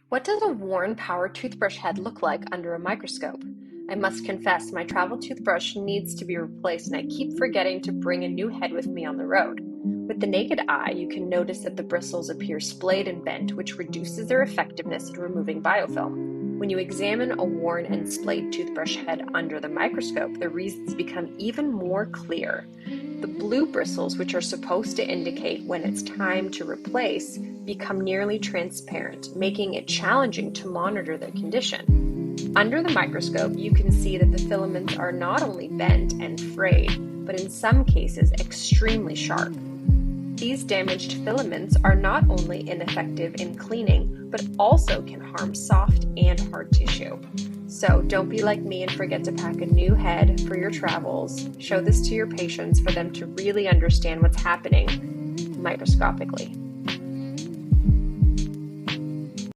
What does a worn power toothbrush head look like under a microscope? I must confess, my travel toothbrush needs to be replaced and I keep forgetting to bring a new head with me on the road. With the naked eye, you can notice that the bristles appear splayed and bent, which reduces their effectiveness in removing biofilm. When you examine a worn and splayed toothbrush head under the microscope, the reasons become even more clear. The blue bristles, which are supposed to indicate when it's time to replace, become nearly transparent, making it challenging to monitor their condition. Under the microscope, you can see that the filaments are not only bent and frayed, but in some cases extremely sharp. These damaged filaments are not only ineffective in cleaning, but also can harm soft and hard tissue. So don't be like me and forget to pack a new head for your travels. Show this to your patients for them to really understand what's happening microscopically.